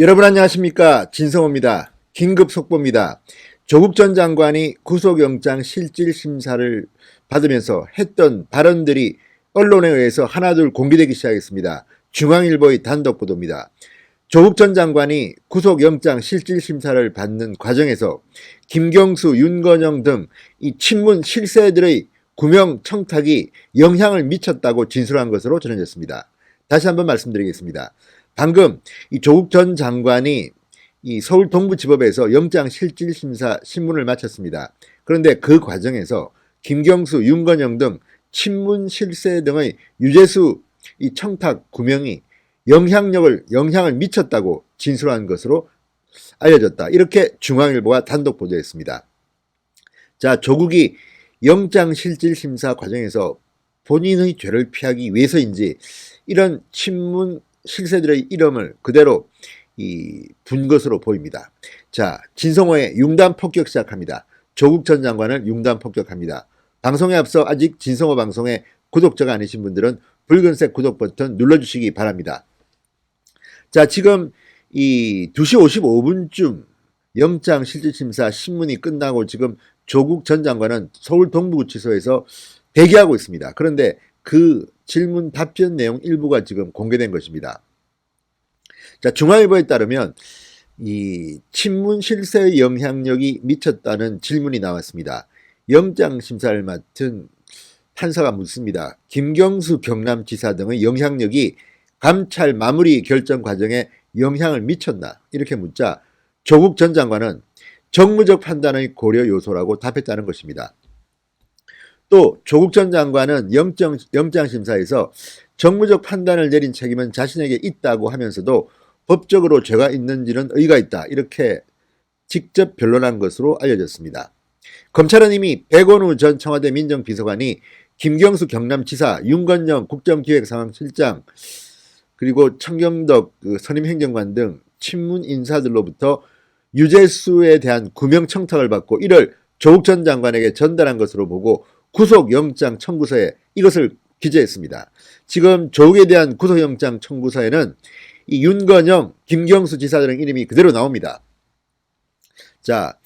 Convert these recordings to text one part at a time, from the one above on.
여러분 안녕하십니까? 진성호입니다. 긴급 속보입니다. 조국 전 장관이 구속영장 실질심사를 받으면서 했던 발언들이 언론에 의해서 하나둘 공개되기 시작했습니다. 중앙일보의 단독 보도입니다. 조국 전 장관이 구속영장 실질심사를 받는 과정에서 김경수, 윤건영 등 이 친문 실세들의 구명 청탁이 영향을 미쳤다고 진술한 것으로 전해졌습니다. 다시 한번 말씀드리겠습니다. 방금 이 조국 전 장관이 이 서울 동부지법에서 영장실질심사 신문을 마쳤습니다. 그런데 그 과정에서 김경수, 윤건영 등 친문 실세 등의 유재수 이 청탁 구명이 영향을 미쳤다고 진술한 것으로 알려졌다. 이렇게 중앙일보가 단독 보도했습니다. 자, 조국이 영장실질심사 과정에서 본인의 죄를 피하기 위해서인지 이런 친문 실세들의 이름을 그대로 분 것으로 보입니다. 자, 진성호의 융단 폭격 시작합니다. 조국 전 장관을 융단 폭격합니다. 방송에 앞서 아직 진성호 방송의 구독자가 아니신 분들은 붉은색 구독 버튼 눌러주시기 바랍니다. 자, 지금 이 2시 55분쯤 영장 실질심사 신문이 끝나고 지금 조국 전 장관은 서울 동부구치소에서 대기하고 있습니다. 그런데 그 질문 답변 내용 일부가 지금 공개된 것입니다. 자, 중앙일보에 따르면 이 친문 실세의 영향력이 미쳤다는 질문이 나왔습니다. 영장 심사를 맡은 판사가 묻습니다. 김경수 경남지사 등의 영향력이 감찰 마무리 결정 과정에 영향을 미쳤나? 이렇게 묻자 조국 전 장관은 정무적 판단의 고려 요소라고 답했다는 것입니다. 또 조국 전 장관은 영장심사에서 정무적 판단을 내린 책임은 자신에게 있다고 하면서도 법적으로 죄가 있는지는 의가 있다. 이렇게 직접 변론한 것으로 알려졌습니다. 검찰은 이미 백원우 전 청와대 민정비서관이 김경수 경남지사, 윤건영 국정기획상황실장, 그리고 청경덕 선임행정관 등 친문 인사들로부터 유재수에 대한 구명 청탁을 받고 이를 조국 전 장관에게 전달한 것으로 보고 구속영장 청구서에 이것을 기재했습니다. 지금 조국에 대한 구속영장 청구서에는 이 윤건영, 김경수 지사들의 이름이 그대로 나옵니다. 자,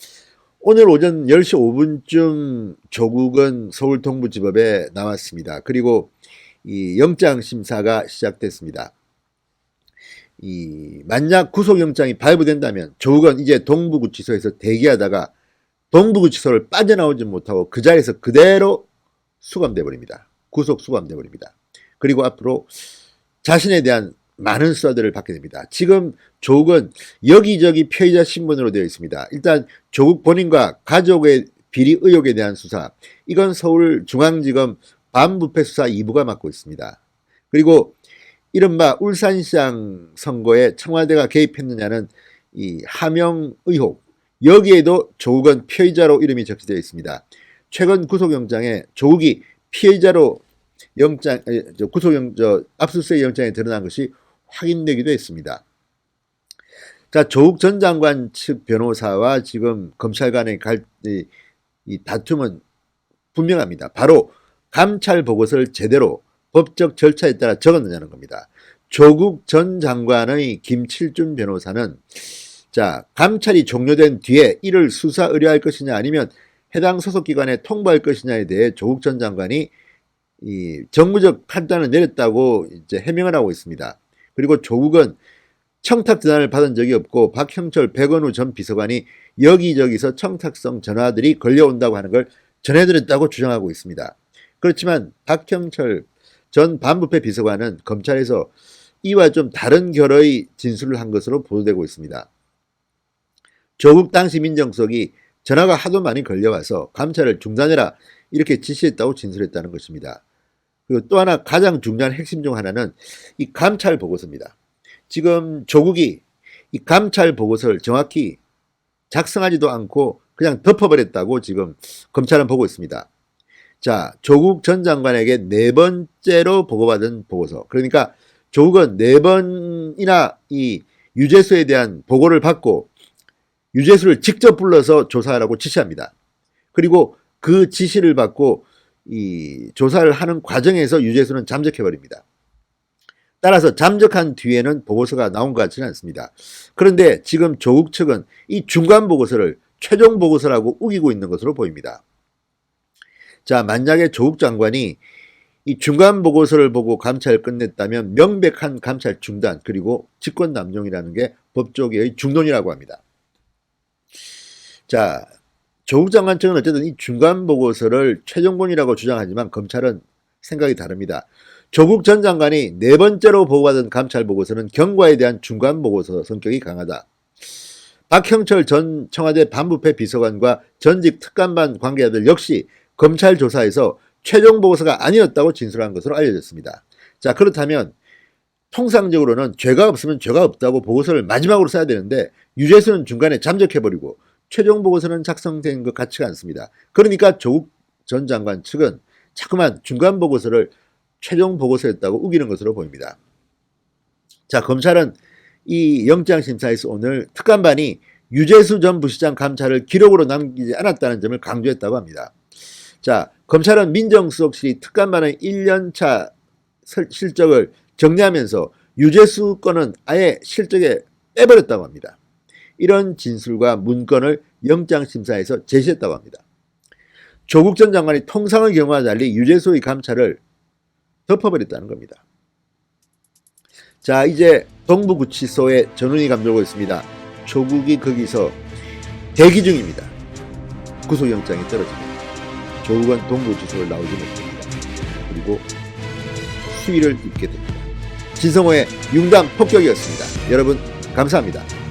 오늘 오전 10시 5분쯤 조국은 서울 동부지법에 나왔습니다. 그리고 이 영장심사가 시작됐습니다. 만약 구속영장이 발부된다면 조국은 이제 동부구치소에서 대기하다가 동부구치소를 빠져나오지 못하고 그 자리에서 그대로 수감돼 버립니다. 구속 수감돼 버립니다. 그리고 앞으로 자신에 대한 많은 수사들을 받게 됩니다. 지금 조국은 여기저기 피해자 신분으로 되어 있습니다. 일단 조국 본인과 가족의 비리 의혹에 대한 수사, 이건 서울중앙지검 반부패 수사 2부가 맡고 있습니다. 그리고 이른바 울산시장 선거에 청와대가 개입했느냐는 이 하명 의혹, 여기에도 조국은 피해자로 이름이 적시되어 있습니다. 최근 구속영장에 조국이 피해자로 압수수색 영장에 드러난 것이 확인되기도 했습니다. 자, 조국 전 장관 측 변호사와 지금 검찰 간의 이 다툼은 분명합니다. 바로 감찰 보고서를 제대로 법적 절차에 따라 적었느냐는 겁니다. 조국 전 장관의 김칠준 변호사는 자, 감찰이 종료된 뒤에 이를 수사 의뢰할 것이냐 아니면 해당 소속기관에 통보할 것이냐에 대해 조국 전 장관이 이 정무적 판단을 내렸다고 이제 해명을 하고 있습니다. 그리고 조국은 청탁 전화를 받은 적이 없고 박형철, 백원우 전 비서관이 여기저기서 청탁성 전화들이 걸려온다고 하는 걸 전해드렸다고 주장하고 있습니다. 그렇지만 박형철 전 반부패 비서관은 검찰에서 이와 좀 다른 결의 진술을 한 것으로 보도되고 있습니다. 조국 당시 민정수석이 전화가 하도 많이 걸려와서 감찰을 중단해라 이렇게 지시했다고 진술했다는 것입니다. 그리고 또 하나 가장 중요한 핵심 중 하나는 이 감찰 보고서입니다. 지금 조국이 이 감찰 보고서를 정확히 작성하지도 않고 그냥 덮어버렸다고 지금 검찰은 보고 있습니다. 자, 조국 전 장관에게 4번째로 보고받은 보고서. 그러니까 조국은 4번이나 이 유재수에 대한 보고를 받고 유재수를 직접 불러서 조사하라고 지시합니다. 그리고 그 지시를 받고 이 조사를 하는 과정에서 유재수는 잠적해버립니다. 따라서 잠적한 뒤에는 보고서가 나온 것 같지는 않습니다. 그런데 지금 조국 측은 이 중간 보고서를 최종 보고서라고 우기고 있는 것으로 보입니다. 자, 만약에 조국 장관이 이 중간 보고서를 보고 감찰을 끝냈다면 명백한 감찰 중단 그리고 직권 남용이라는 게 법조계의 중론이라고 합니다. 자, 조국 장관 측은 어쨌든 이 중간 보고서를 최종본이라고 주장하지만 검찰은 생각이 다릅니다. 조국 전 장관이 네 번째로 보고받은 감찰 보고서는 경과에 대한 중간 보고서 성격이 강하다. 박형철 전 청와대 반부패 비서관과 전직 특감반 관계자들 역시 검찰 조사에서 최종 보고서가 아니었다고 진술한 것으로 알려졌습니다. 자, 그렇다면 통상적으로는 죄가 없으면 죄가 없다고 보고서를 마지막으로 써야 되는데 유죄수는 중간에 잠적해버리고 최종 보고서는 작성된 것 같지가 않습니다. 그러니까 조국 전 장관 측은 자꾸만 중간 보고서를 최종 보고서였다고 우기는 것으로 보입니다. 자, 검찰은 이 영장심사에서 오늘 특감반이 유재수 전 부시장 감찰을 기록으로 남기지 않았다는 점을 강조했다고 합니다. 자, 검찰은 민정수석실이 특감반의 1년차 실적을 정리하면서 유재수 건은 아예 실적에 빼버렸다고 합니다. 이런 진술과 문건을 영장심사에서 제시했다고 합니다. 조국 전 장관이 통상의 경우와 달리 유재수의 감찰을 덮어버렸다는 겁니다. 자, 이제 동부구치소에 전운이 감돌고 있습니다. 조국이 거기서 대기 중입니다. 구속영장이 떨어집니다. 조국은 동부구치소를 나오지 못합니다. 그리고 수위를 입게 됩니다. 진성호의 융단 폭격이었습니다. 여러분 감사합니다.